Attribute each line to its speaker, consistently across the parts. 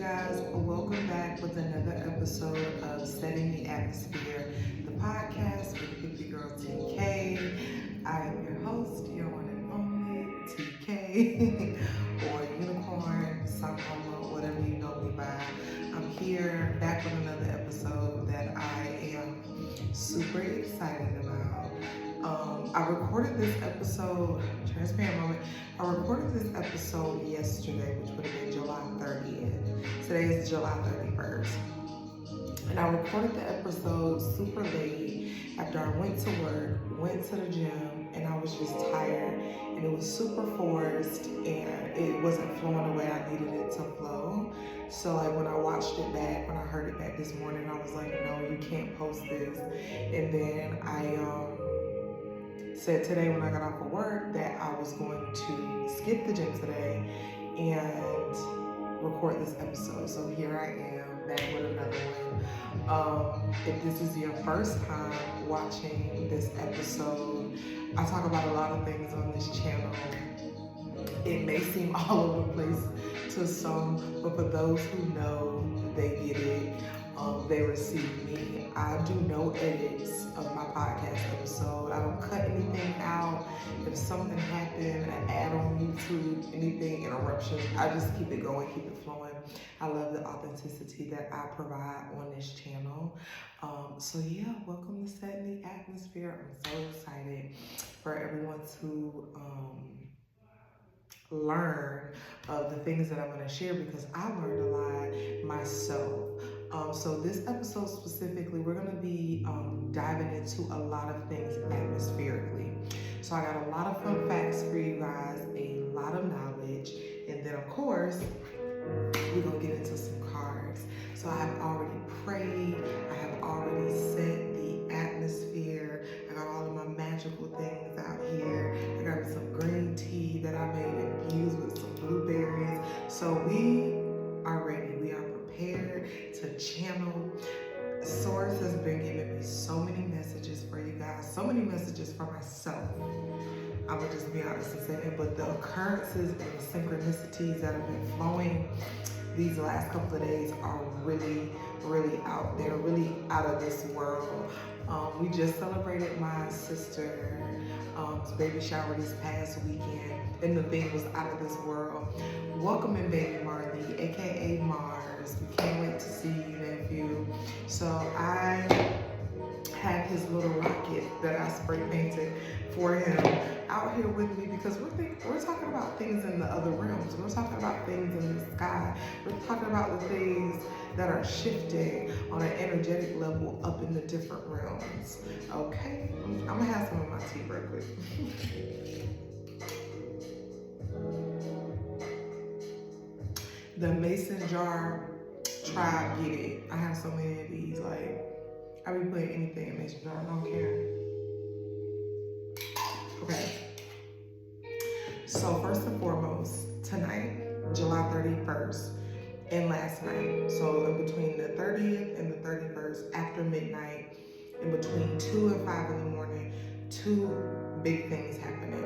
Speaker 1: guys. Welcome back with another episode of Setting the Atmosphere, the podcast with Hippie Girl TK. I am your host, your one and only TK, or Unicorn, Sunflower, whatever you know me by. I'm here back with another episode that I am super excited about. I recorded this episode, transparent moment, I recorded this episode yesterday, which would have been July 30th. Today is July 31st. And I recorded the episode super late after I went to work, went to the gym, and I was just tired. And it was super forced, and it wasn't flowing the way I needed it to flow. So like when I watched it back, when I heard it back this morning, I was like, no, you can't post this. And then I said today when I got off of work that I was going to skip the gym today and record this episode. So here I am back with another one. If this is your first time watching this episode, I talk about a lot of things on this channel. It may seem all over the place to some, but for those who know, they get it. They receive me. I do no edits of my podcast episode. I don't cut anything out. If something happened, an ad on YouTube, anything, interruptions, I just keep it going, keep it flowing. I love the authenticity that I provide on this channel. So yeah, welcome to Setting the Atmosphere. I'm so excited for everyone to learn the things that I'm going to share, because I learned a lot myself. So this episode specifically, we're going to be diving into a lot of things atmospherically. So I got a lot of fun facts for you guys, a lot of knowledge, and then of course, we're going to get into some cards. So I have already prayed, I have already set the atmosphere, I got all of my magical things out here, I got me some green tea that I made infused with some blueberries. So we are ready, we are prepared to channel. Source has been giving me so many messages for you guys, so many messages for myself. I'm gonna just be honest and say it, but the occurrences and the synchronicities that have been flowing these last couple of days are really, really out there, really out of this world. We just celebrated my sister's baby shower this past weekend, and the thing was out of this world. Welcoming baby Marley, aka Mars. We can't wait to see you, nephew. So I have his little rocket that I spray painted for him out here with me, because we're talking about things in the other realms. We're talking about things in the sky. We're talking about the things that are shifting on an energetic level up in the different realms. Okay? I'm gonna have some of my tea real quick. The mason jar tribe, get it. I have so many of these, like, I be putting anything in mason jar, I don't care. Okay. So first and foremost, tonight, July 31st, and last night, so in between the 30th and the 31st, after midnight, in between 2 and 5 in the morning, two big things happening.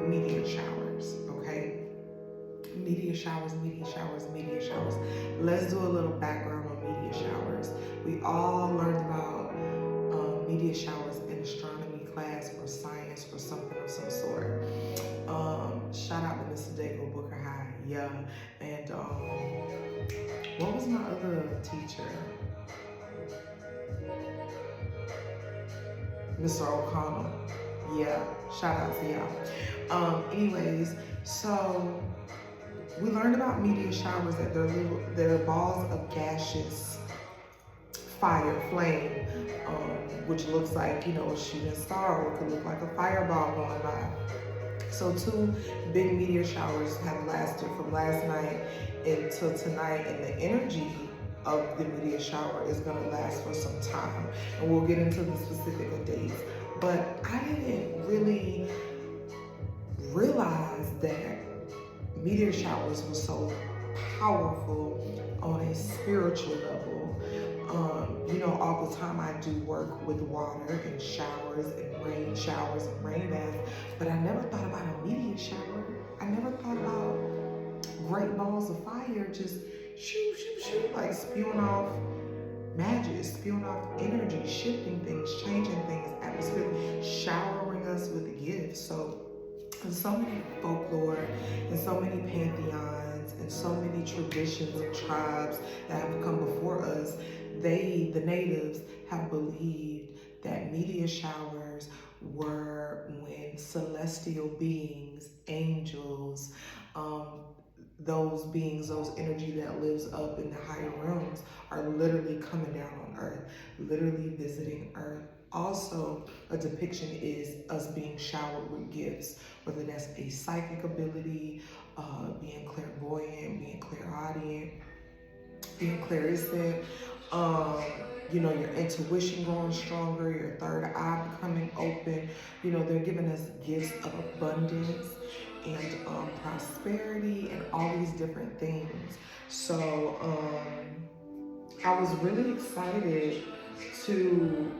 Speaker 1: Meteor showers, okay? Meteor showers, meteor showers, meteor showers. Let's do a little background on meteor showers. We all learned about meteor showers in astronomy class or science or something of some sort. Shout out to Mr. Dago Booker High, yeah. And what was my other teacher? Mr. O'Connell, yeah. Shout out to y'all. Anyways, so we learned about meteor showers, that they're balls of gaseous fire, flame, which looks like, you know, a shooting star, or it could look like a fireball going by. So two big meteor showers have lasted from last night until tonight, and the energy of the meteor shower is going to last for some time, and we'll get into the specific dates. But I didn't really realize that meteor showers were so powerful on a spiritual level. You know, all the time I do work with water and showers and rain showers and rain baths, but I never thought about a meteor shower. I never thought about great balls of fire just shoot, shoot, shoot, like spewing off magic, spewing off energy, shifting things, changing things, atmosphere, showering us with gifts. So and so many folklore and so many pantheons and so many traditions and tribes that have come before us, they, the natives, have believed that meteor showers were when celestial beings, angels, those beings, those energy that lives up in the higher realms are literally coming down on earth, literally visiting earth. Also, a depiction is us being showered with gifts, whether that's a psychic ability, being clairvoyant, being clairaudient, being clairsentient, your intuition growing stronger, your third eye becoming open. They're giving us gifts of abundance and prosperity and all these different things. So I was really excited to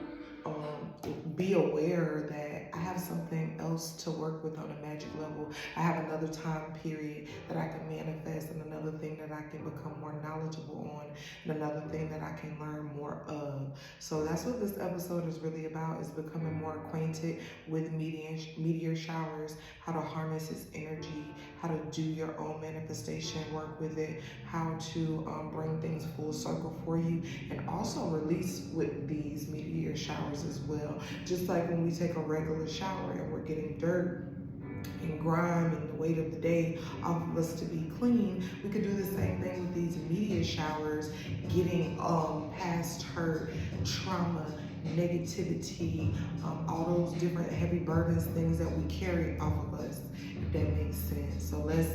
Speaker 1: be aware that I have something else to work with on a magic level. I have another time period that I can manifest, and another thing that I can become more knowledgeable on, and another thing that I can learn more of. So that's what this episode is really about, is becoming more acquainted with meteor showers, how to harness its energy, how to do your own manifestation work with it, how to bring things full circle for you, and also release with these meteor showers as well. Just like when we take a regular shower and we're getting dirt and grime and the weight of the day off of us to be clean, we could do the same thing with these meteor showers, getting past hurt, trauma, negativity, all those different heavy burdens, things that we carry off of us, if that makes sense. So let's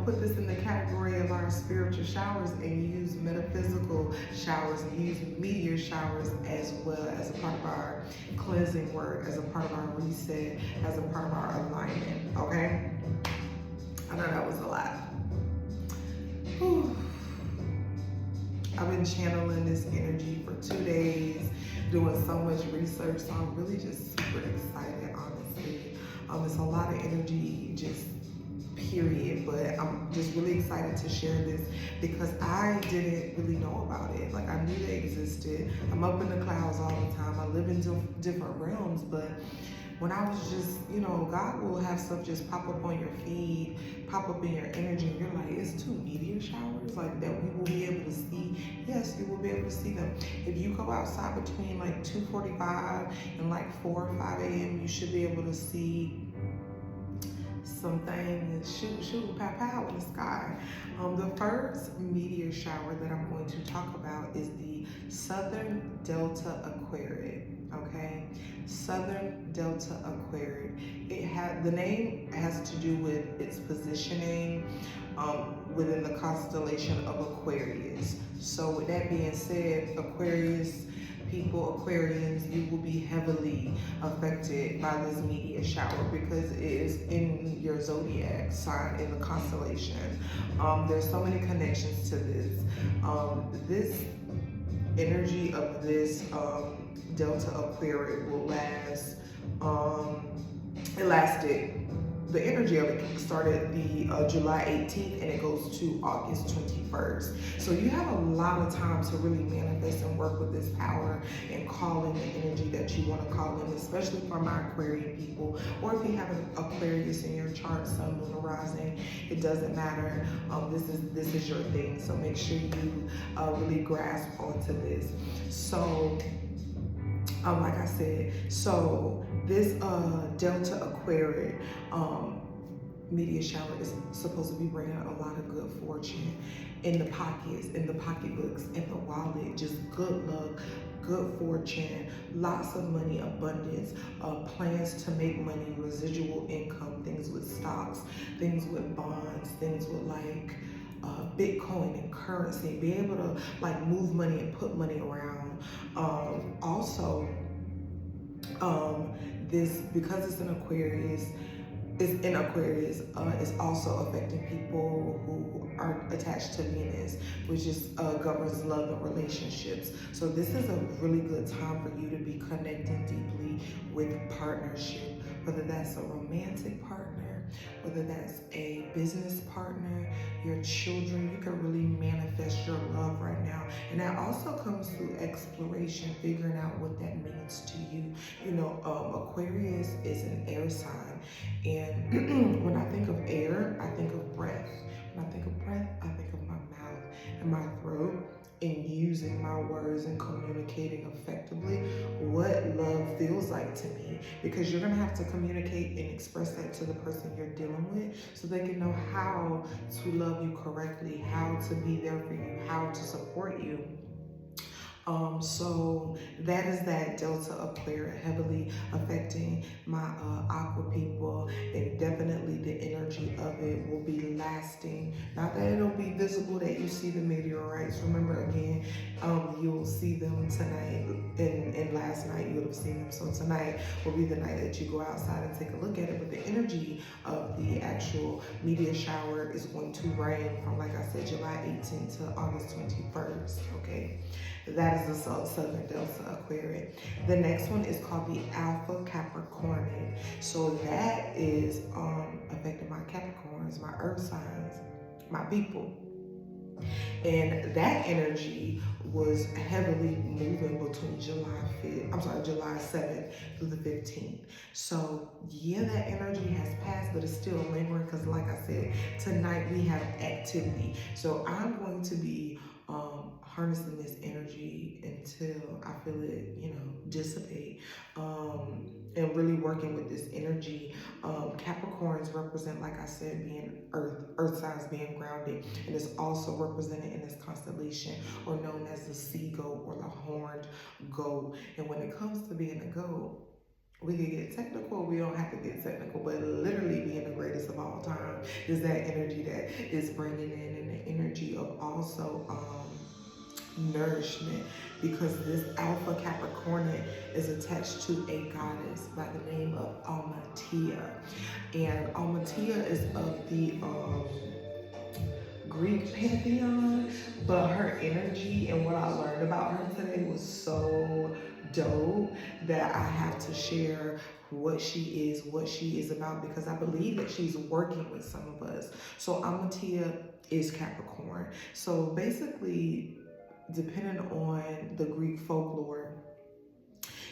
Speaker 1: put this in the category of our spiritual showers and use metaphysical showers and use meteor showers as well as a part of our cleansing work, as a part of our reset, as a part of our alignment, okay? I know that was a lot. Whew. I've been channeling this energy for 2 days, doing so much research, so I'm really just super excited, honestly. It's a lot of energy, just period, but I'm just really excited to share this because I didn't really know about it. Like, I knew they existed. I'm up in the clouds all the time. I live in different realms, but when I was just, God will have stuff just pop up on your feed, pop up in your energy, and you're like, it's 2 meteor showers, like, that we will be able to see. Yes, you will be able to see them. If you go outside between like 2:45 and like 4 or 5 a.m., you should be able to see something shooting pow in the sky. The first meteor shower that I'm going to talk about is the Southern Delta Aquariid. Okay, Southern Delta Aquariid. The name has to do with its positioning within the constellation of Aquarius. So with that being said, Aquarius people, Aquarians, you will be heavily affected by this meteor shower because it is in your zodiac sign, in the constellation. There's so many connections to this. This energy of this Delta Aquariid will last. It lasted. The energy of it started the July 18th and it goes to August 21st. So you have a lot of time to really manifest and work with this power and call in the energy that you want to call in, especially for my Aquarian people, or if you have an Aquarius in your chart, sun, moon, or rising, it doesn't matter. This is your thing. So make sure you really grasp onto this. So like I said, so this Delta Aquariid meteor shower is supposed to be bringing a lot of good fortune in the pockets, in the pocketbooks, in the wallet, just good luck, good fortune, lots of money, abundance, plans to make money, residual income, things with stocks, things with bonds, things with like Bitcoin and currency, be able to like move money and put money around. Also, this, because it's in Aquarius, it's also affecting people who are attached to Venus, which is governs love and relationships. So this is a really good time for you to be connecting deeply with partnership, whether that's a romantic partner, whether that's a business partner, your children. You can really manifest your love right now. And that also comes through exploration, figuring out what that means to you. You know, Aquarius is an air sign. And when I think of air, I think of breath. When I think of breath, I think of my mouth and my throat, and using my words and communicating effectively what love feels like to me, because you're gonna have to communicate and express that to the person you're dealing with so they can know how to love you correctly, how to be there for you, how to support you. So that is that Delta Aquariid, heavily affecting my aqua people, and definitely the energy of it will be lasting. Not that it'll be visible that you see the meteorites. Remember again, you'll see them tonight, and last night you would have seen them. So tonight will be the night that you go outside and take a look at it. But the energy of the actual meteor shower is going to reign from, like I said, July 18th to August 21st, okay? That is the Southern Delta Aquariid. The next one is called the Alpha Capricornid. So that is affecting my Capricorns, my earth signs, my people. And that energy was heavily moving between July 7th through the 15th. So yeah, that energy has passed, but it's still lingering because, like I said, tonight we have activity. So I'm going to be harnessing this energy until I feel it, dissipate, and really working with this energy. Capricorns represent, like I said, being earth signs, being grounded, and it's also represented in this constellation, or known as the sea goat or the horned goat. And when it comes to being a goat, we can get technical, we don't have to get technical, but literally being the greatest of all time is that energy that is bringing in, and the energy of also nourishment, because this Alpha Capricornid is attached to a goddess by the name of Meteor. And Meteor is of the Greek pantheon, but her energy and what I learned about her today was so dope that I have to share what she is about, because I believe that she's working with some of us. So Meteor is Capricorn. So basically, depending on the Greek folklore,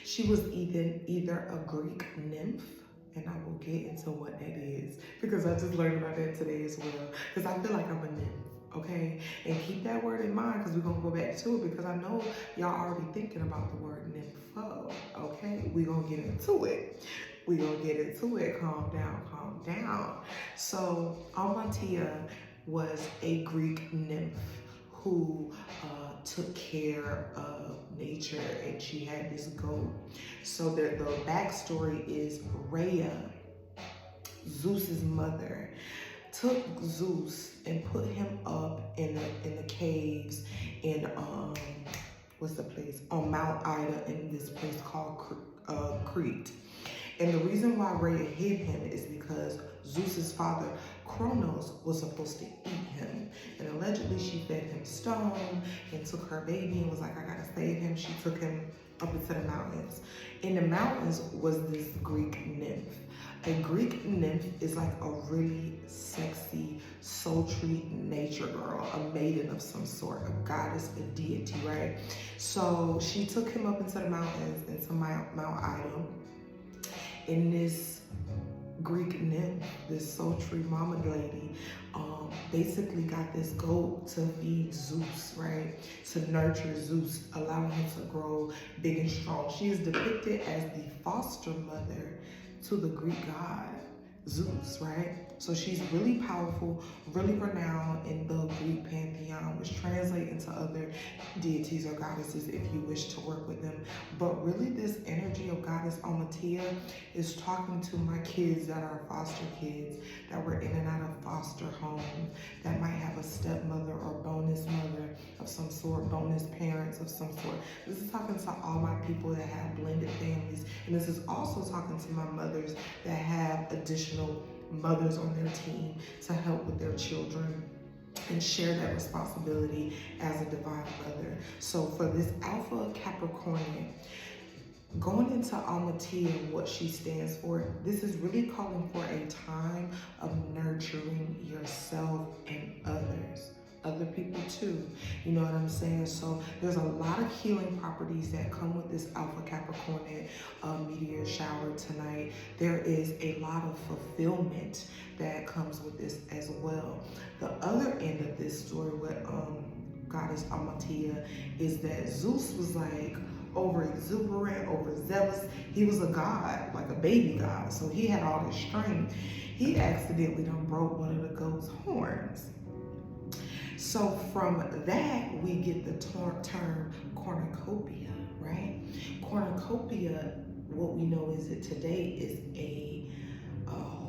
Speaker 1: she was either a Greek nymph, and I will get into what that is because I just learned about that today as well, because I feel like I'm a nymph, okay? And keep that word in mind, because we're going to go back to it, because I know y'all already thinking about the word nympho, okay? We're going to get into it. Calm down. So Meteor was a Greek nymph who took care of nature, and she had this goat. So the backstory is Rhea, Zeus's mother, took Zeus and put him up in the caves in what's the place on Mount Ida, in this place called Crete. And the reason why Rhea hid him is because Zeus's father, Kronos, was supposed to eat him. And allegedly she fed him stone and took her baby and was like, I gotta save him. She took him up into the mountains. In the mountains was this Greek nymph. A Greek nymph is like a really sexy, sultry nature girl, a maiden of some sort, a goddess, a deity, right? So she took him up into the mountains, into Mount Ida. And this Greek nymph, this sultry mama lady, basically got this goat to feed Zeus, right? To nurture Zeus, allowing him to grow big and strong. She is depicted as the foster mother to the Greek god Zeus, right? So she's really powerful, really renowned in the Greek pantheon, which translates into other deities or goddesses if you wish to work with them. But really this energy of goddess Meteor is talking to my kids that are foster kids, that were in and out of foster homes, that might have a stepmother or bonus mother of some sort, bonus parents of some sort. This is talking to all my people that have blended families. And this is also talking to my mothers that have additional mothers on their team to help with their children and share that responsibility as a divine mother. So for this Alpha Capricornid, Going into Almaty and what she stands for, this is really calling for a time of nurturing yourself and others. Other people too, you know what I'm saying? So there's a lot of healing properties that come with this Alpha Capricornid meteor shower tonight. There is a lot of fulfillment that comes with this as well. The other end of this story with Goddess Amatia is that Zeus was like over exuberant, overzealous. He was a god, like a baby god. So he had all this strength. He accidentally done broke one of the goat's horns. So from that, we get the term cornucopia, right? Cornucopia, what we know is it today is a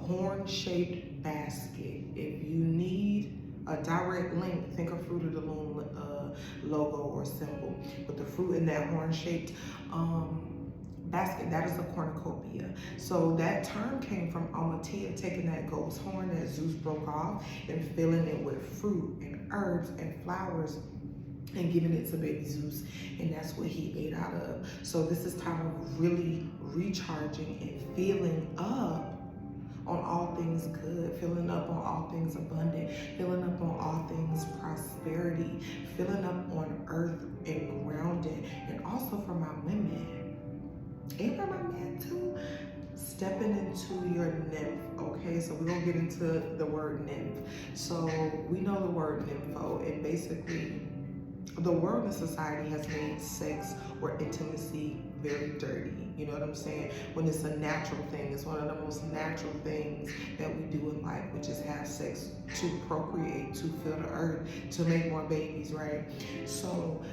Speaker 1: horn-shaped basket. If you need a direct link, think of Fruit of the Loom logo or symbol with the fruit in that horn-shaped basket. That is a cornucopia. So that term came from Amatia taking that goat's horn that Zeus broke off and filling it with fruit and herbs and flowers and giving it to baby Zeus, and that's what he ate out of. So this is time of really recharging and filling up on all things good, filling up on all things abundant, filling up on all things prosperity, filling up on earth and grounded, and also for my women, and for my men too, stepping into your nymph, okay? So we're gonna get into the word nymph. So we know the word nympho, and basically the world and society has made sex or intimacy very dirty. You know what I'm saying? When it's a natural thing, it's one of the most natural things that we do in life, which is have sex to procreate, to fill the earth, to make more babies, right? So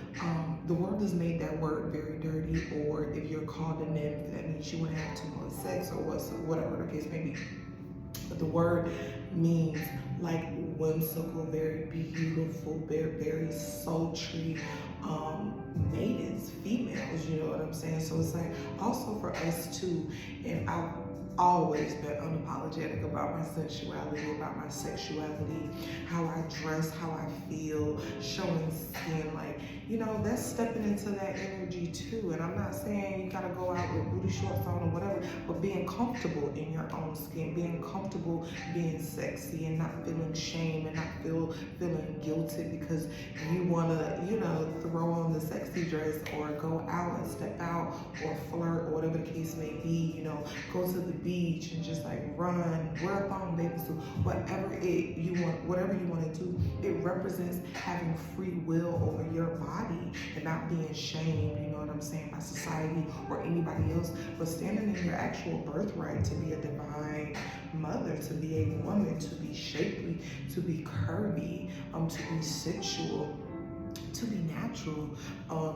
Speaker 1: the world has made that word very dirty, or if you're called a nymph, that means you want to have too much sex or whatever the case may be. But the word means like whimsical, very beautiful, very sultry maidens, females, you know what I'm saying? So it's like also for us too, and I've always been unapologetic about my sensuality, about my sexuality, how I dress, how I feel, showing skin, like, you know, that's stepping into that energy too. And I'm not saying you gotta go out with booty shorts on or whatever, but being comfortable in your own skin, being comfortable being sexy and not feeling shame and not feeling guilty because you wanna, you know, throw on the sexy dress or go out and step out or flirt or whatever the case may be, you know, go to the beach and just like run, wear a thong bathing suit, whatever you want to do. It represents having free will over your body and not being shamed, you know what I'm saying, by society or anybody else, but standing in your actual birthright to be a divine mother, to be a woman, to be shapely, to be curvy, to be sensual, to be natural.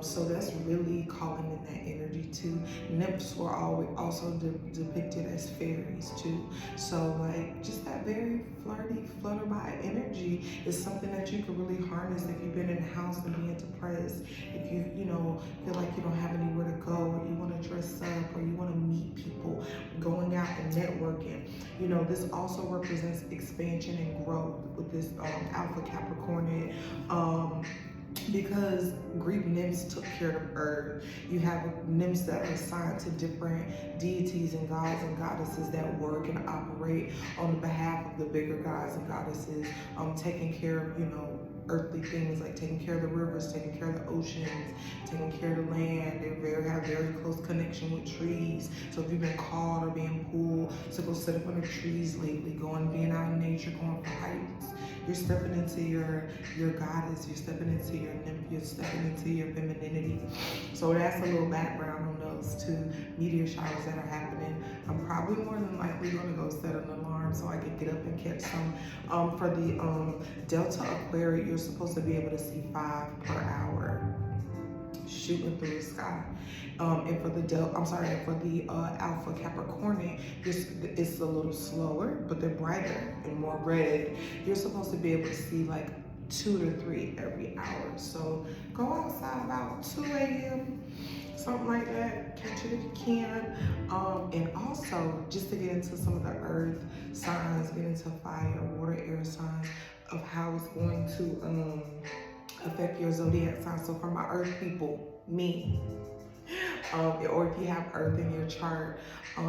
Speaker 1: So that's really calling in that energy too. Nymphs were always also depicted as fairies too. So like just that very flirty, flutter by energy is something that you can really harness if you've been in the house and being depressed, if you know, feel like you don't have anywhere to go, or you want to dress up, or you want to meet people, going out and networking. You know, this also represents expansion and growth with this Alpha Capricornid. Because Greek nymphs took care of earth. You have nymphs that are assigned to different deities and gods and goddesses that work and operate on behalf of the bigger gods and goddesses, taking care of, you know, earthly things, like taking care of the rivers, taking care of the oceans, taking care of the land. They have very close connection with trees. So if you've been called or being pulled to go sit up under trees lately, being out in nature, going for hikes, you're stepping into your goddess, you're stepping into your nymph, you're stepping into your femininity. So that's a little background on those two meteor showers that are happening. I'm probably more than likely going to go set an alarm so I can get up and catch some. For the Delta Aquariid, you're supposed to be able to see 5 per hour shooting through the sky. And for the Alpha Capricornid, it's a little slower, but they're brighter and more red. You're supposed to be able to see like 2 to 3 every hour. So go outside about 2 a.m., something like that, catch it if you can. And also, just to get into some of the earth signs, get into fire, water, air signs of how it's going to affect your zodiac sign. So for my earth people, me, or if you have Earth in your chart.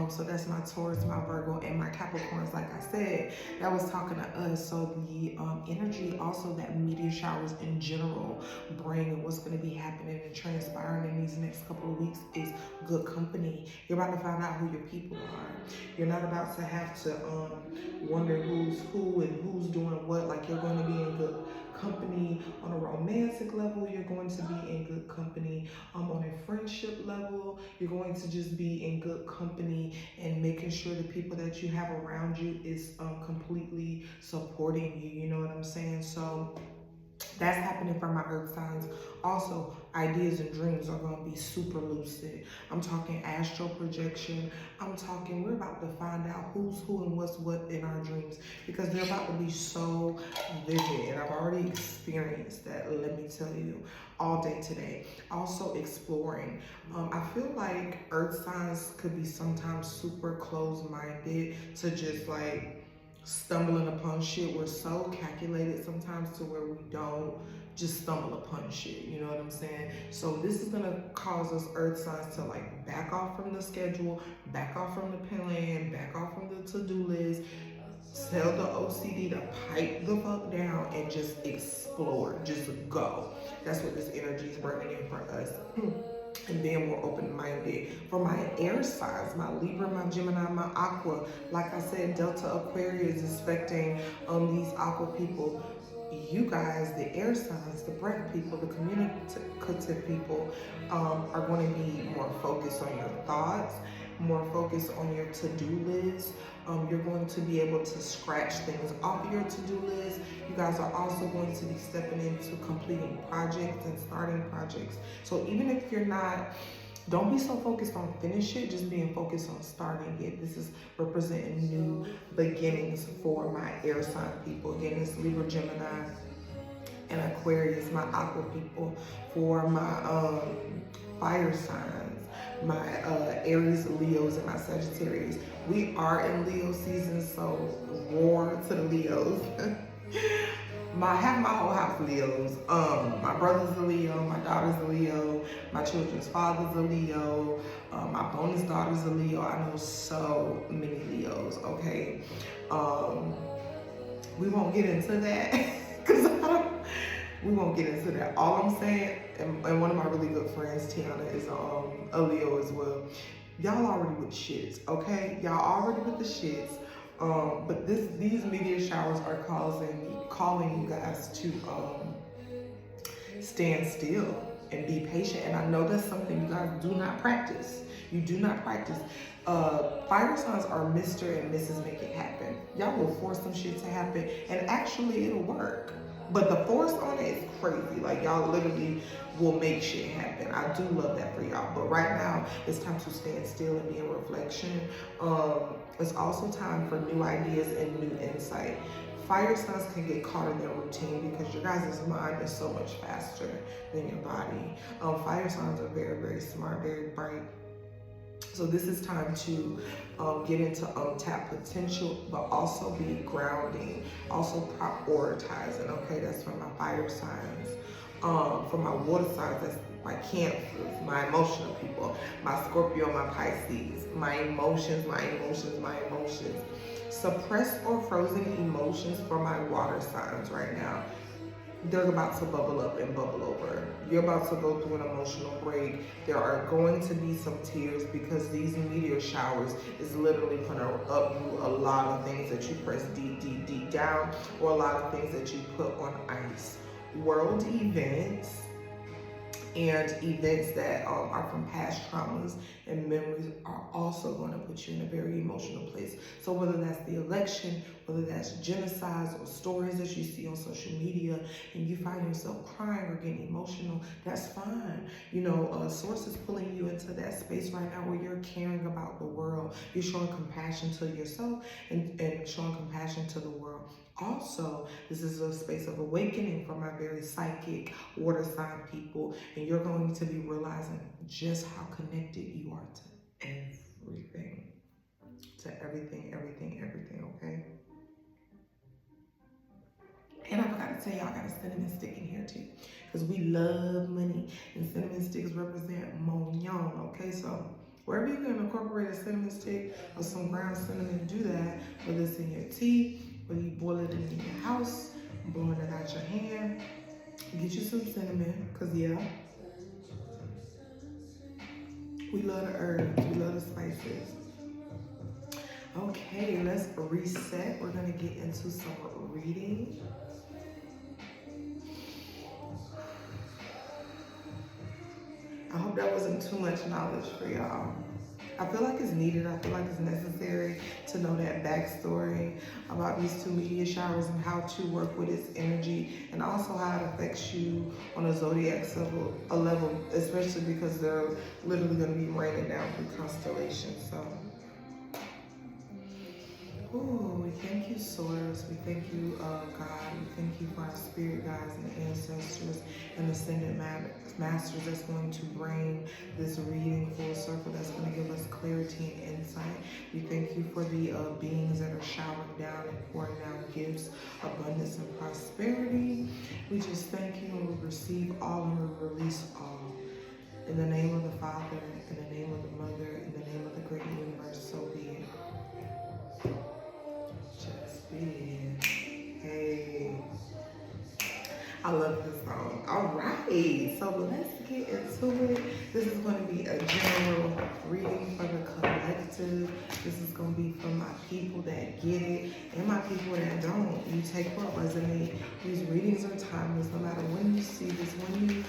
Speaker 1: So that's my Taurus, my Virgo, and my Capricorns. Like I said, that was talking to us. So the energy also that meteor showers in general bring, and what's going to be happening and transpiring in these next couple of weeks is good company. You're about to find out who your people are. You're not about to have to wonder who's who and who's doing what. Like, you're going to be in good company on a romantic level. You're going to be in good company on a friendship level. You're going to just be in good company and making sure the people that you have around you is completely supporting you. You know what I'm saying? So that's happening for my earth signs. Also, ideas and dreams are going to be super lucid. I'm talking astral projection. I'm talking, we're about to find out who's who and what's what in our dreams, because they're about to be so vivid. And I've already experienced that, let me tell you, all day today. Also exploring. I feel like earth signs could be sometimes super closed-minded to just like stumbling upon shit. We're so calculated sometimes to where we don't just stumble upon shit, you know what I'm saying? So this is gonna cause us earth signs to like back off from the schedule, back off from the plan, back off from the to-do list, tell the OCD to pipe the fuck down and just explore, just go. That's what this energy is bringing in for us. And being more open-minded. For my air signs, my Libra, my Gemini, my Aqua, like I said, Delta Aquariid is expecting these Aqua people. You guys, the air signs, the breath people, the communicative people are going to be more focused on your thoughts, more focused on your to-do list. You're going to be able to scratch things off your to-do list. You guys are also going to be stepping into completing projects and starting projects. So even if you're not, don't be so focused on finish it, just being focused on starting it. This is representing new beginnings for my air sign people. Again, it's Libra, Gemini, and Aquarius, my Aqua people. For my fire signs, my Aries, Leos, and my Sagittarius. We are in Leo season, so roar to the Leos. I have my whole house Leos. My brother's a Leo, my daughter's a Leo, my children's father's a Leo, my bonus daughter's a Leo. I know so many Leos, okay? We won't get into that, because we won't get into that. All I'm saying, and one of my really good friends, Tiana, is a Leo as well. Y'all already with shits, okay? Y'all already with the shits. But these meteor showers are calling you guys to stand still and be patient. And I know that's something you guys do not practice. You do not practice. Fire signs are Mr. and Mrs. Make It Happen. Y'all will force some shit to happen, and actually it'll work. But the force on it is crazy. Like, y'all literally will make shit happen. I do love that for y'all. But right now, it's time to stand still and be in reflection. It's also time for new ideas and new insight. Fire signs can get caught in their routine because your guys' mind is so much faster than your body. Fire signs are very, very smart, very bright. So this is time to get into untapped potential, but also be grounding, also prioritizing, okay? That's for my fire signs. For my water signs, that's my Cancers, my emotional people, my Scorpio, my Pisces, my emotions. Suppressed or frozen emotions for my water signs right now. They're about to bubble up and bubble over. You're about to go through an emotional break. There are going to be some tears because these meteor showers is literally going to uproot a lot of things that you press deep, deep, deep down, or a lot of things that you put on ice. World events and events that are from past traumas and memories are also going to put you in a very emotional place. So whether that's the election, whether that's genocides or stories that you see on social media and you find yourself crying or getting emotional, that's fine. You know, Source is pulling you into that space right now where you're caring about the world. You're showing compassion to yourself and showing compassion to the world. Also, this is a space of awakening for my very psychic water sign people, and you're going to be realizing just how connected you are to everything. To everything, okay? And I forgot forgot to tell y'all, I got a cinnamon stick in here too, because we love money, and cinnamon sticks represent monyan, okay? So wherever you can incorporate a cinnamon stick or some ground cinnamon, do that, whether it's in your tea, whether you boil it in your house, blowing it out your hand. Get you some cinnamon, because yeah, we love the herbs, we love the spices. Okay, let's reset. We're gonna get into some reading. I hope that wasn't too much knowledge for y'all. I feel like it's needed. I feel like it's necessary to know that backstory about these two meteor showers and how to work with its energy, and also how it affects you on a zodiac level, especially because they're literally going to be raining down through constellations. So, we thank you, Source. We thank you, God. We thank you for our spirit guides and ancestors and ascended masters that's going to bring this reading full circle, that's going to give us clarity and insight. We thank you for the beings that are showering down and pouring down gifts, abundance, and prosperity. We just thank you, and we receive all and we release all. In the name of the Father, in the name of the Mother, in the name of the great universe, so be it. Just be it. Hey. I love this song. All right, so let's get into it. This is going to be a general reading for the collective. This is going to be for my people that get it and my people that don't. You take what resonates. These readings are timeless. No matter when you see this, when you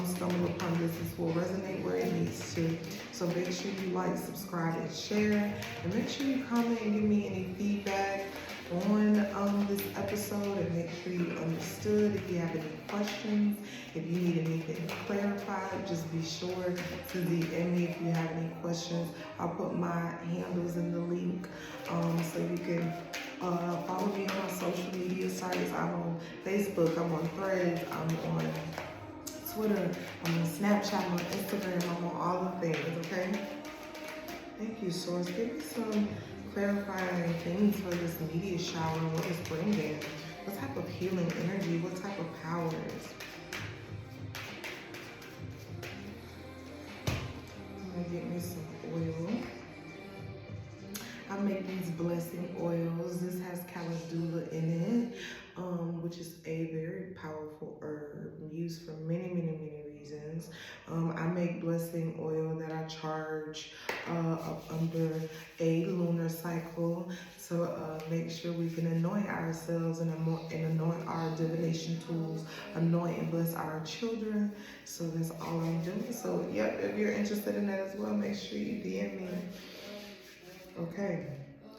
Speaker 1: stumble upon this, this will resonate where it needs to. So make sure you like, subscribe, and share. And make sure you comment and give me any feedback on this episode, and make sure you understood. If you have any questions, if you need anything clarified, just be sure to DM me if you have any questions. I'll put my handles in the link, so you can follow me on my social media sites. I'm on Facebook, I'm on Threads, I'm on Twitter, I'm on Snapchat, I'm on Instagram, I'm on all the things, okay? Thank you, Source. Give me some clarifying things for this meteor shower, what it's bringing, what type of healing energy, what type of powers. I'm gonna get me some oil. I make these blessing oils. This has calendula in it, which is a very powerful herb used for many, many, many reasons. I make blessing oil that I charge up under a lunar cycle. So make sure we can anoint ourselves and anoint our divination tools, anoint and bless our children. So that's all I'm doing. So yep, if you're interested in that as well, make sure you DM me. Okay,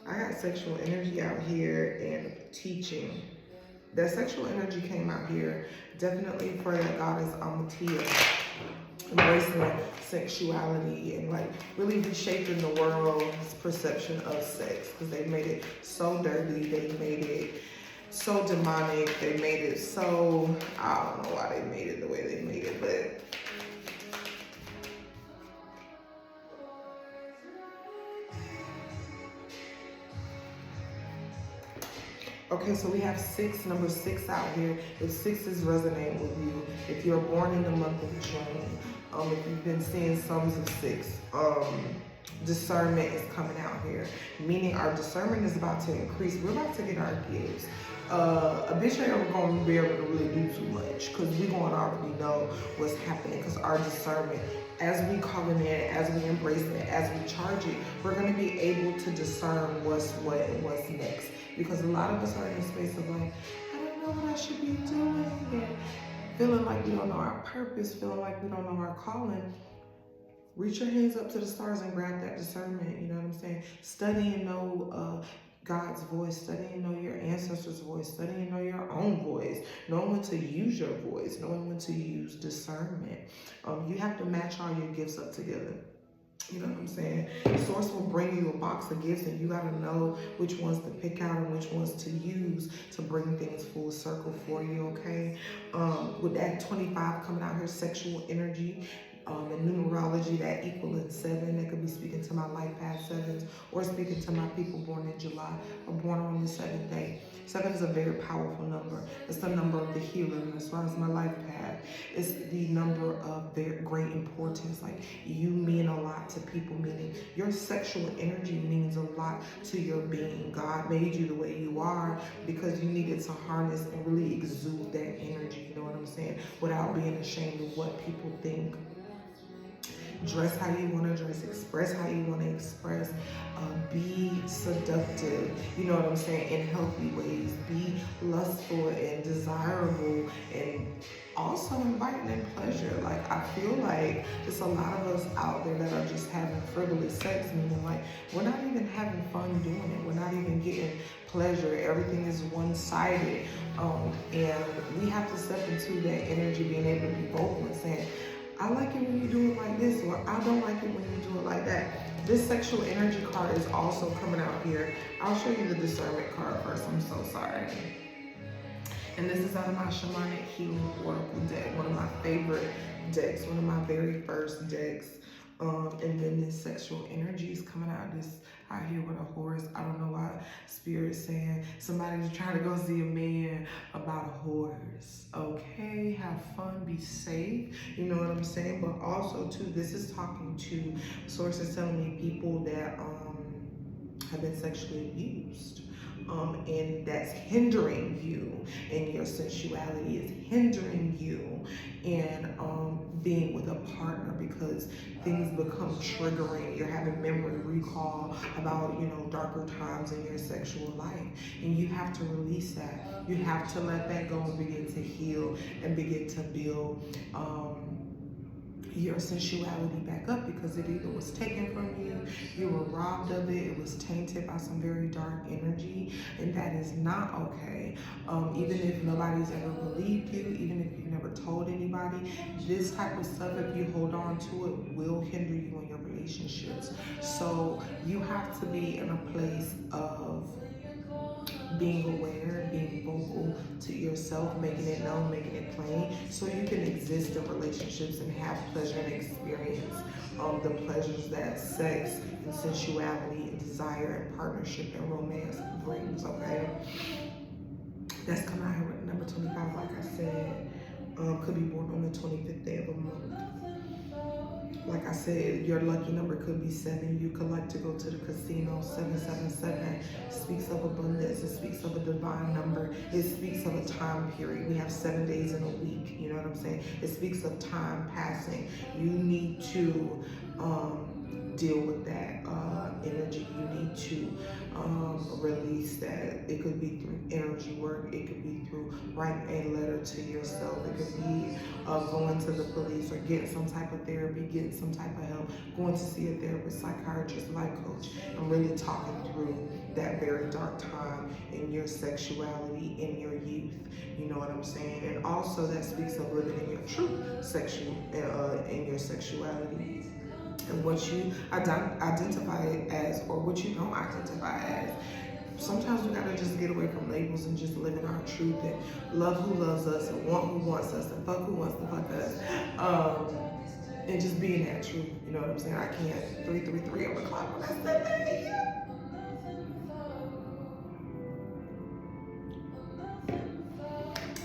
Speaker 1: I got sexual energy out here and teaching. That sexual energy came out here definitely for that goddess Amatia, embracing sexuality and like really reshaping the world's perception of sex, because they made it so dirty, they made it so demonic, they made it so, I don't know why they made it the way they made it, but okay, so we have number six out here. If sixes resonate with you, if you're born in the month of June, if you've been seeing sums of six, discernment is coming out here, meaning our discernment is about to increase. We're about to get our gifts. A bitch ain't ever going to be able to really do too much, because we're going to already know what's happening, because our discernment, as we call it in, as we embrace it, as we charge it, we're going to be able to discern what's what and what's next. Because a lot of us are in a space of like, I don't know what I should be doing, and feeling like we don't know our purpose, feeling like we don't know our calling. Reach your hands up to the stars and grab that discernment, you know what I'm saying? Study and know God's voice, study and know your ancestors' voice, study and know your own voice, knowing when to use your voice, knowing when to use discernment. You have to match all your gifts up together. You know what I'm saying? The source will bring you a box of gifts, and you got to know which ones to pick out and which ones to use to bring things full circle for you, okay? With that 25 coming out here, sexual energy, In numerology, that equaling 7, that could be speaking to my life path 7s, or speaking to my people born in July or born on the 7th day. 7 is a very powerful number. It's the number of the healer, and as far as my life path, it's the number of very great importance. Like, you mean a lot to people, meaning your sexual energy means a lot to your being. God made you the way you are because you needed to harness and really exude that energy, you know what I'm saying, without being ashamed of what people think. Dress how you want to dress, express how you want to express, be seductive, you know what I'm saying, in healthy ways, be lustful and desirable, and also inviting in pleasure. Like, I feel like there's a lot of us out there that are just having frivolous sex, meaning like we're not even having fun doing it, we're not even getting pleasure, everything is one-sided, and we have to step into that energy, being able to be vocal and saying, I like it when you do it like this, or I don't like it when you do it like that. This sexual energy card is also coming out here. I'll show you the discernment card first. I'm so sorry. And this is out of my Shamanic Healing Oracle deck, one of my favorite decks, one of my very first decks. And then this sexual energy is coming out here with a horse. I don't know why Spirit's saying somebody's trying to go see a man about a horse. Okay, have fun, be safe. You know what I'm saying? But also too, this is talking to sources telling me people that have been sexually abused. And that's hindering you in your sensuality, is hindering you in being with a partner, because things become triggering. You're having memory recall about, you know, darker times in your sexual life, and you have to release that. You have to let that go and begin to heal and begin to build your sensuality back up, because it either was taken from you, you were robbed of it was tainted by some very dark energy, and that is not okay. Even if nobody's ever believed you, even if you've never told anybody, this type of stuff, if you hold on to it, will hinder you in your relationships. So you have to be in a place of being aware, being vocal to yourself, making it known, making it plain, so you can exist in relationships and have pleasure and experience the pleasures that sex and sensuality and desire and partnership and romance brings, okay? That's coming out here with number 25, like I said. Could be born on the 25th day of a month. Like I said, your lucky number could be 7. You could like to go to the casino. 777 speaks of abundance. It speaks of a divine number. It speaks of a time period. We have 7 days in a week. You know what I'm saying? It speaks of time passing. You need to deal with that energy. You need to release that. It could be through energy work. It could be through writing a letter to yourself. It could be going to the police or getting some type of therapy, getting some type of help, going to see a therapist, psychiatrist, life coach, and really talking through that very dark time in your sexuality, in your youth. You know what I'm saying? And also that speaks of living in your true in your sexuality, and what you identify as or what you don't identify as. Sometimes we gotta just get away from labels and just live in our truth and love who loves us and want who wants us and fuck who wants to fuck us. And just be in that truth. You know what I'm saying? I can't 333 on the clock when I said that.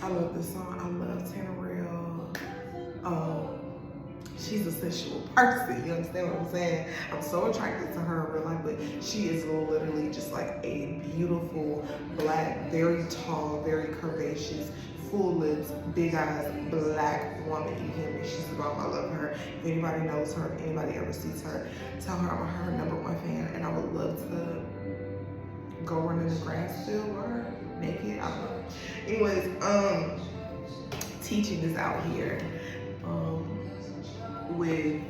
Speaker 1: I love this song. I love Tannerelle. She's a sensual person, you understand what I'm saying? I'm so attracted to her in real life, but she is literally just like a beautiful, black, very tall, very curvaceous, full lips, big eyes, black woman. You hear me? She's the bomb. I love her. If anybody knows her, if anybody ever sees her, tell her I'm her #1 fan, and I would love to go run in the grass field with her, naked. I don't know. Anyways, teaching is out here. With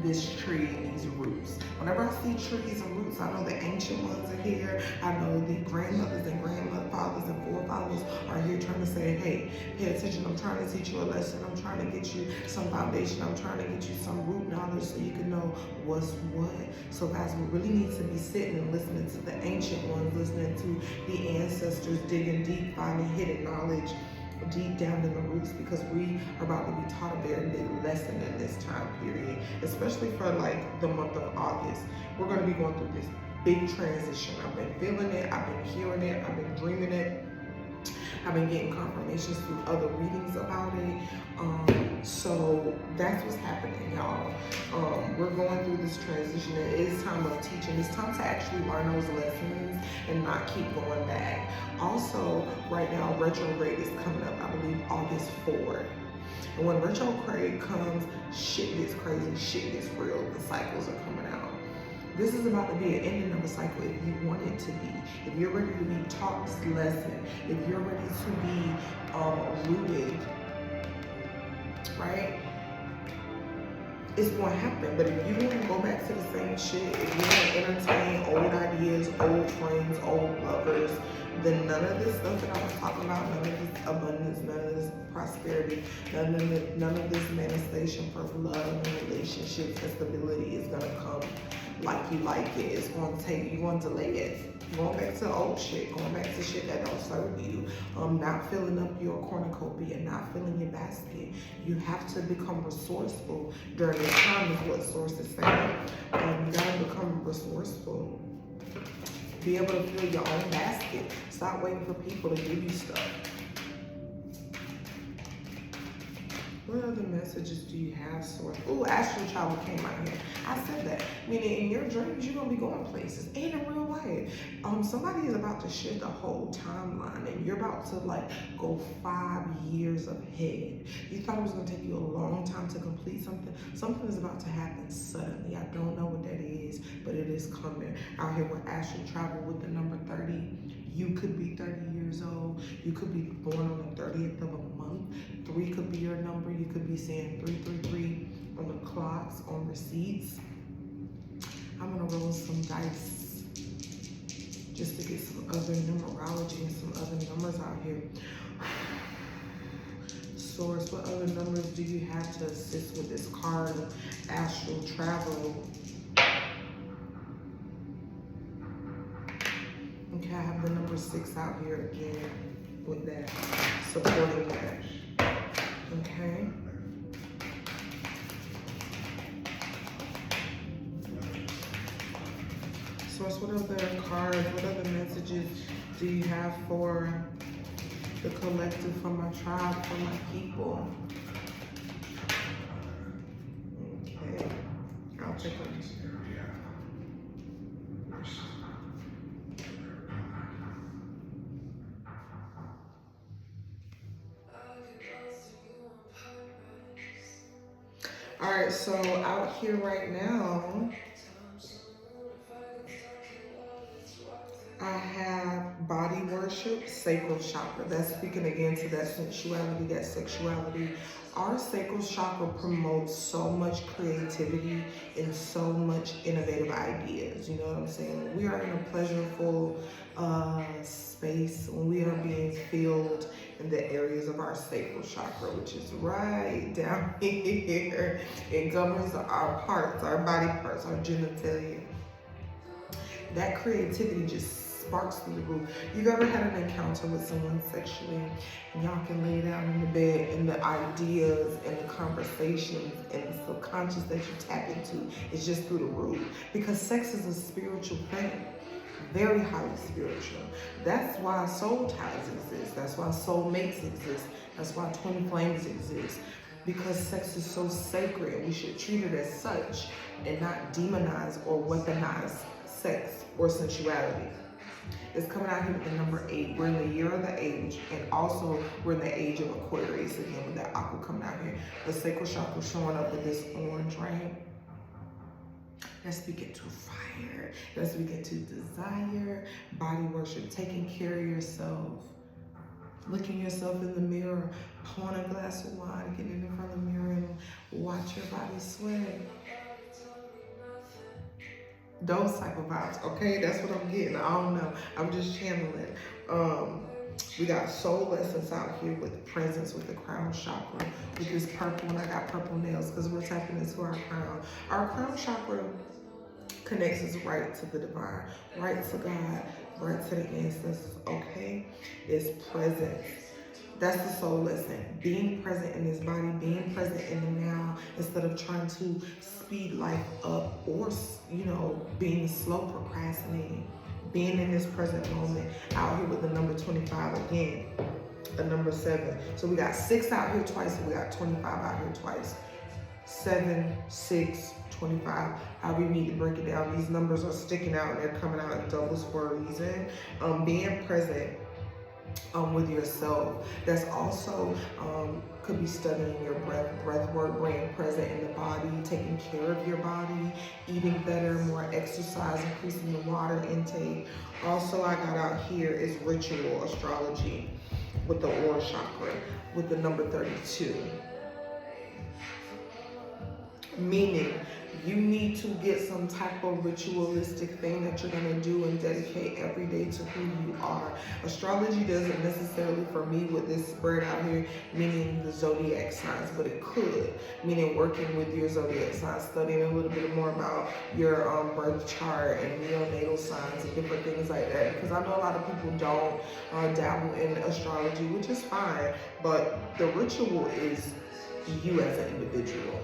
Speaker 1: this tree and these roots. Whenever I see trees and roots, I know the ancient ones are here. I know the grandmothers and grandfathers and forefathers are here trying to say, hey, pay attention. I'm trying to teach you a lesson. I'm trying to get you some foundation. I'm trying to get you some root knowledge so you can know what's what. So guys, we really need to be sitting and listening to the ancient ones, listening to the ancestors, digging deep, finding hidden knowledge, deep down in the roots, because we are about to be taught a very big lesson in this time period, especially for like the month of August. We're going to be going through this big transition. I've been feeling it, I've been hearing it, I've been dreaming it, I've been getting confirmations through other readings about it. So that's what's happening, y'all. We're going through this transition. It is time of teaching. It's time to actually learn those lessons and not keep going back. Also, right now, retrograde is coming up, I believe August 4th. And when retrograde comes, shit gets crazy, shit gets real. The cycles are coming out. This is about to be an ending of a cycle if you want it to be. If you're ready to be taught this lesson, if you're ready to be rooted, right? It's going to happen. But if you want to go back to the same shit, if you want to entertain old ideas, old friends, old lovers, then none of this stuff that I was talking about, none of this abundance, none of this prosperity, none of this manifestation for love and relationships and stability is going to come like you like it. It's going to take, you're going to delay it. Going back to old shit, going back to shit that don't serve you, not filling up your cornucopia, not filling your basket. You have to become resourceful during this time is what Source is saying. You gotta become resourceful. Be able to fill your own basket. Stop waiting for people to give you stuff. What other messages do you have, Source? Oh, astral travel came out here. I said that. Meaning in your dreams, you're going to be going places. And in real life. Somebody is about to shift the whole timeline. And you're about to like go 5 years ahead. You thought it was going to take you a long time to complete something. Something is about to happen suddenly. I don't know what that is, but it is coming. Out here with astral travel with the number 30. You could be 30 years old. You could be born on the 30th of a month. 3 could be your number. You could be saying 333 on the clocks, on receipts. I'm gonna roll some dice just to get some other numerology and some other numbers out here. Source, what other numbers do you have to assist with this card of astral travel? Okay, I have the number 6 out here again with that, supporting that. Okay. Source, what other cards, what other messages do you have for the collective, for my tribe, for my people? Okay, I'll take a All right, so out here right now, I have body worship, sacral chakra. That's speaking again to that sensuality, that sexuality. Our sacral chakra promotes so much creativity and so much innovative ideas. You know what I'm saying? When we are in a pleasurable space, when we are being filled in the areas of our sacral chakra, which is right down here. It governs our parts, our body parts, our genitalia. That creativity just sparks through the roof. You've ever had an encounter with someone sexually and y'all can lay down in the bed and the ideas and the conversations and the subconscious that you tap into is just through the roof? Because sex is a spiritual thing. Very highly spiritual. That's why soul ties exist. That's why soul mates exist. That's why twin flames exist. Because sex is so sacred and we should treat it as such and not demonize or weaponize sex or sensuality. It's coming out here with the number 8. We're in the year of the age, and also we're in the age of Aquarius again with that aqua coming out here. The sacral chakra showing up with this orange, right? That's speaking to fire. That's speaking to desire, body worship, taking care of yourself, looking yourself in the mirror, pouring a glass of wine, getting in front of the mirror and watch your body sway. Those type of vibes, okay? That's what I'm getting. I don't know. I'm just channeling. We got soul lessons out here with presence with the crown chakra, with this purple, and I got purple nails because we're tapping into our crown. Our crown chakra connects us right to the divine, right to God, right to the ancestors, okay? It's presence. That's the soul lesson. Being present in this body, being present in the now, instead of trying to speed life up or, being slow procrastinating. Being in this present moment, out here with the number 25 again, a number 7. So we got 6 out here twice, and we got 25 out here twice. 7, 6, 25. How we need to break it down. These numbers are sticking out and they're coming out in doubles for a reason. Being present with yourself. That's also could be studying your breath work, being present in the body, taking care of your body, eating better, more exercise, increasing the water intake. Also, I got out here is ritual astrology with the aura chakra with the number 32. Meaning, you need to get some type of ritualistic thing that you're going to do and dedicate every day to who you are. Astrology doesn't necessarily, for me, with this spread out here, meaning the zodiac signs, but it could, meaning working with your zodiac signs, studying a little bit more about your birth chart and neonatal signs and different things like that. Because I know a lot of people don't dabble in astrology, which is fine, but the ritual is you as an individual.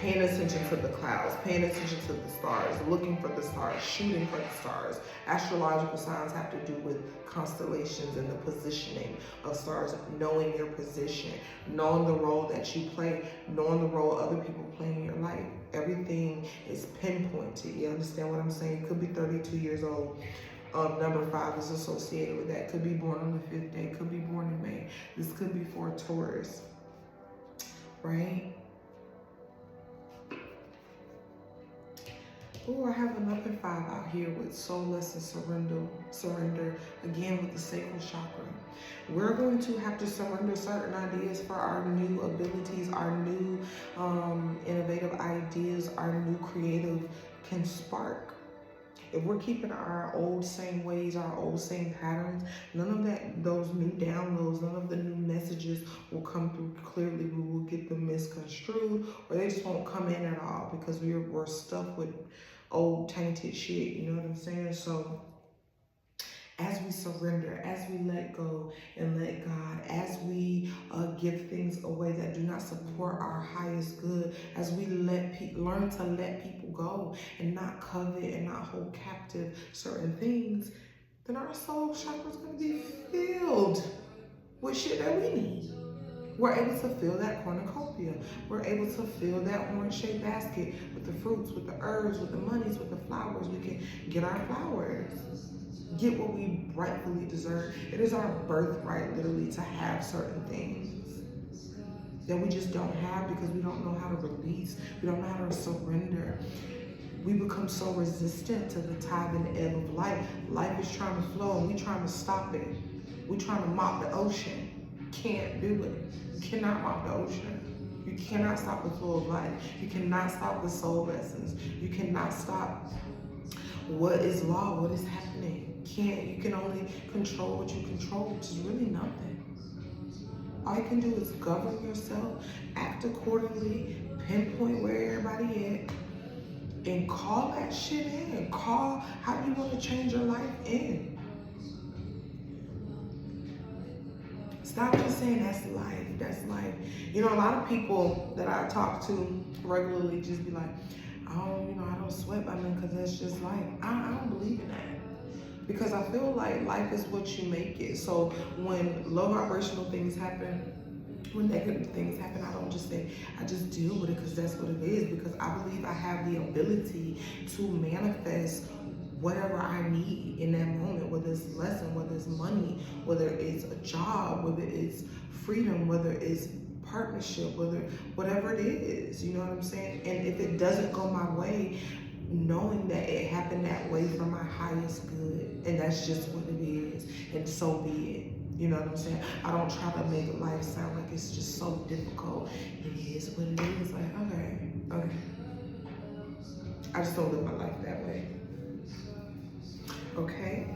Speaker 1: Paying attention to the clouds, paying attention to the stars, looking for the stars, shooting for the stars. Astrological signs have to do with constellations and the positioning of stars, knowing your position, knowing the role that you play, knowing the role other people play in your life. Everything is pinpointed. You understand what I'm saying? You could be 32 years old. Number 5 is associated with that. Could be born on the 5th day, could be born in May. This could be for Taurus, right? Oh, I have another 5 out here with soulless and surrender, again with the sacral chakra. We're going to have to surrender certain ideas for our new abilities, our new innovative ideas, our new creative can spark. If we're keeping our old same ways, our old same patterns, none of those new downloads, none of the new messages will come through clearly. We will get them misconstrued, or they just won't come in at all because we're stuck with old tainted shit, you know what I'm saying? So as we surrender, as we let go and let God, as we give things away that do not support our highest good, as we learn to let people go and not covet and not hold captive certain things, then our soul chakra is going to be filled with shit that we need. We're able to fill that cornucopia. We're able to fill that horn-shaped basket with the fruits, with the herbs, with the monies, with the flowers. We can get our flowers, get what we rightfully deserve. It is our birthright, literally, to have certain things that we just don't have because we don't know how to release. We don't know how to surrender. We become so resistant to the tide and ebb of life. Life is trying to flow and we trying to stop it. We trying to mop the ocean. Can't do it. You cannot mop the ocean. You cannot stop the flow of life. You cannot stop the soul lessons. You cannot stop what is law, what is happening. You can only control what you control, which is really nothing. All you can do is govern yourself, act accordingly, pinpoint where everybody at, and call that shit in. Call how you want to change your life in. Stop just saying that's life, that's life. You know, a lot of people that I talk to regularly just be like, I don't sweat by them because that's just life. I don't believe in that. Because I feel like life is what you make it. So when low vibrational things happen, when negative things happen, I don't just say, I just deal with it because that's what it is. Because I believe I have the ability to manifest whatever I need in that moment, whether it's a lesson, whether it's money, whether it's a job, whether it's freedom, whether it's partnership, whatever it is, you know what I'm saying? And if it doesn't go my way, knowing that it happened that way for my highest good, and that's just what it is, and so be it. You know what I'm saying? I don't try to make life sound like it's just so difficult. It is what it is. Like, okay. I just don't live my life that way. Okay,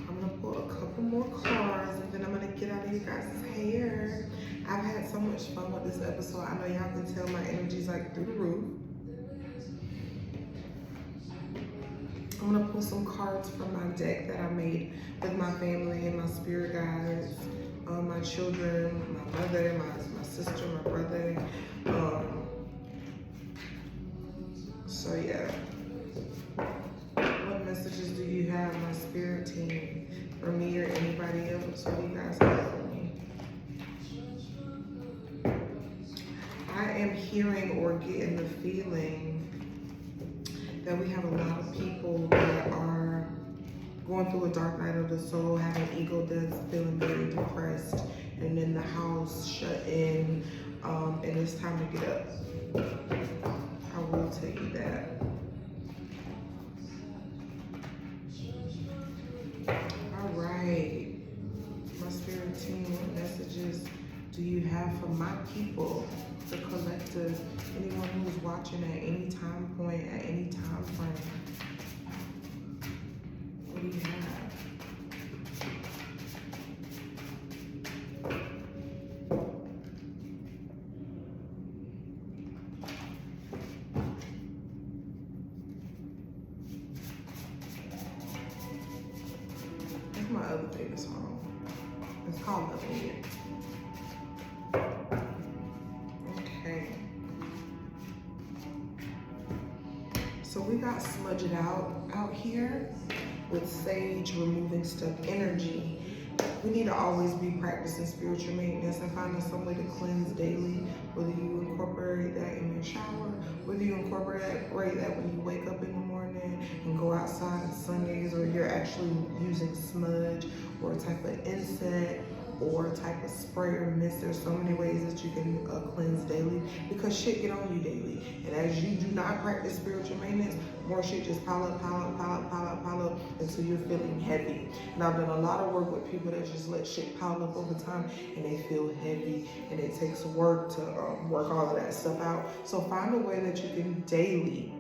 Speaker 1: I'm gonna pull a couple more cards and then I'm gonna get out of you guys' hair. I've had so much fun with this episode. I know y'all can tell my energy's like through the roof. I'm gonna pull some cards from my deck that I made with my family and my spirit guides, my children, my mother, my sister, my brother. So yeah. What messages do you have, my spirit team, for me or anybody else? What do you guys have for me? I am hearing or getting the feeling that we have a lot of people that are going through a dark night of the soul, having ego deaths, feeling very depressed, and in the house, shut in, and it's time to get up. I will tell you that. All right, my spirit team, what messages do you have for my people, the collective, anyone who's watching at any time point, at any time frame? What do you have? That's my other favorite song. It's called Loving It. Okay. So we got Smudge It out here with sage, removing stuck energy. We need to always be practicing spiritual maintenance and finding some way to cleanse daily, whether you incorporate that in your shower, whether you incorporate that when you wake up in the morning and go outside on Sundays, or you're actually using smudge or a type of incense or a type of spray or mist. There's so many ways that you can cleanse daily, because shit get on you daily. And as you do not practice spiritual maintenance, more shit just pile up until you're feeling heavy. And I've done a lot of work with people that just let shit pile up over time and they feel heavy, and it takes work to work all of that stuff out. So find a way that you can daily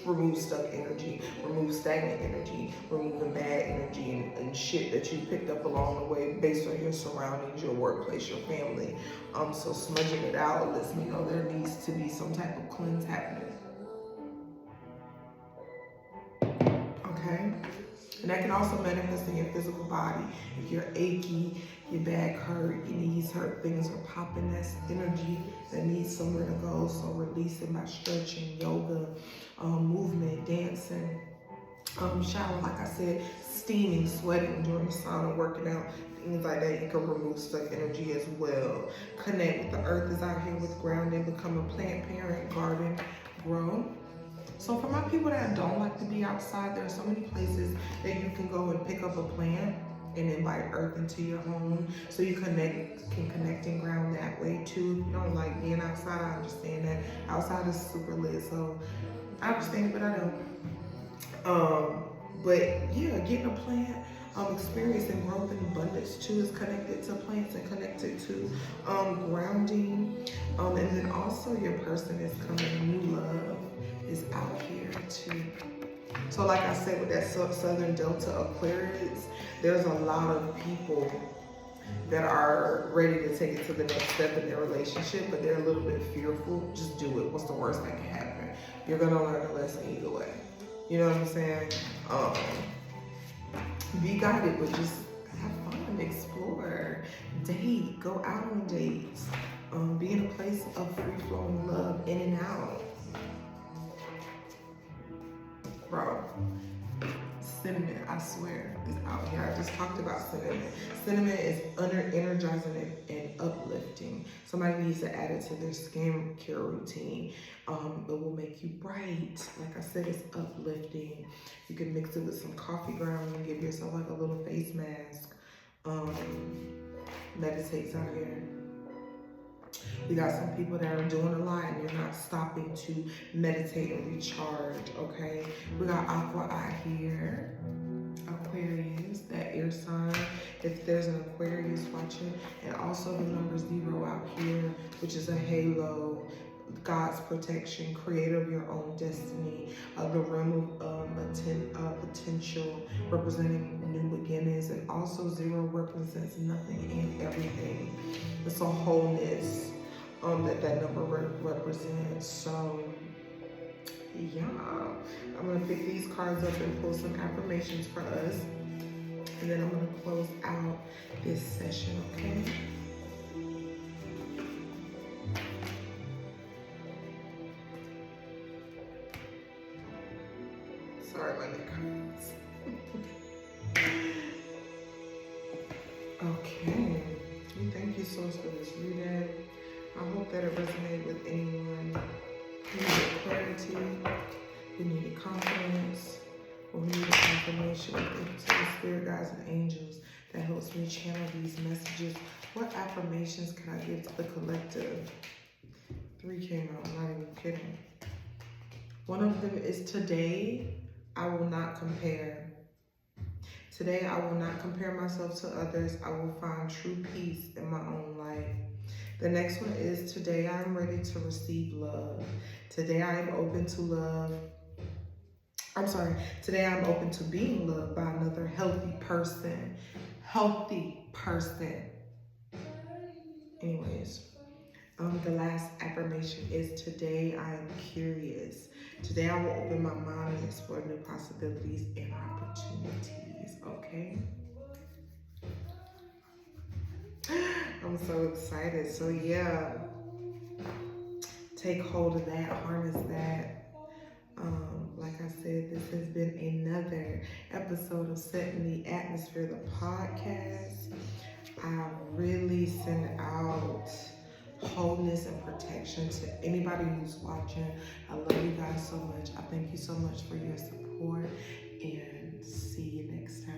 Speaker 1: remove stuck energy, remove stagnant energy, removing bad energy and shit that you picked up along the way based on your surroundings, your workplace, your family. So smudging it out lets me know there needs to be some type of cleanse happening. Okay? And that can also manifest in your physical body. If you're achy, your back hurt, your knees hurt, things are popping, that's energy that needs somewhere to go. So release it by stretching, yoga, movement, dancing, shower, like I said, steaming, sweating during the sauna, working out, things like that. You can remove stuck energy as well. Connect with the earth is out here with grounding, become a plant parent, garden, grow. So for my people that don't like to be outside, there are so many places that you can go and pick up a plant and invite earth into your home. So you can connect and ground that way too. If you don't like being outside, I understand that. Outside is super lit, so I understand it, but I don't. But yeah, getting a plant, experiencing growth and abundance too is connected to plants and connected to grounding. And then also your person is coming, new love is out here too. So like I said, with that Southern Delta Aquariids, there's a lot of people that are ready to take it to the next step in their relationship, but they're a little bit fearful. Just do it. What's the worst that can happen? You're gonna learn a lesson either way. You know what I'm saying? Be guided, but just have fun, explore, date, go out on dates, be in a place of free-flowing love, in and out. Bro, cinnamon, I swear, is out here. I just talked about cinnamon. Cinnamon is energizing and uplifting. Somebody needs to add it to their skincare routine. It will make you bright. Like I said, it's uplifting. You can mix it with some coffee grounds and give yourself like a little face mask. Meditates out here. We got some people that are doing a lot and you're not stopping to meditate and recharge, okay? We got Aqua out here, Aquarius, that air sign, if there's an Aquarius watching, and also the number 0 out here, which is a halo, God's protection, creator of your own destiny, the realm of potential, representing new beginnings, and also 0 represents nothing and everything. It's a wholeness that number represents. So yeah, I'm going to pick these cards up and pull some affirmations for us. And then I'm going to close out this session, okay? Sorry, my neck hurts. Okay. Thank you so much for this reading. I hope that it resonated with anyone who needed clarity, who needed confidence, or who needed confirmation. Thank you to the spirit guides and angels that helps me channel these messages. What affirmations can I give to the collective? 3 came out, I'm not even kidding. One of them is today, I will not compare. Today, I will not compare myself to others. I will find true peace in my own life. The next one is today, I am ready to receive love. Today, I am open to love. Today I'm open to being loved by another healthy person. Anyways, the last affirmation is today I am curious. Today I will open my mind and explore new possibilities and opportunities, okay? I'm so excited. So yeah, take hold of that, harness that. Like I said, this has been another episode of Setting the Atmosphere, the podcast. I really send out wholeness and protection to anybody who's watching. I love you guys so much. I thank you so much for your support, and see you next time.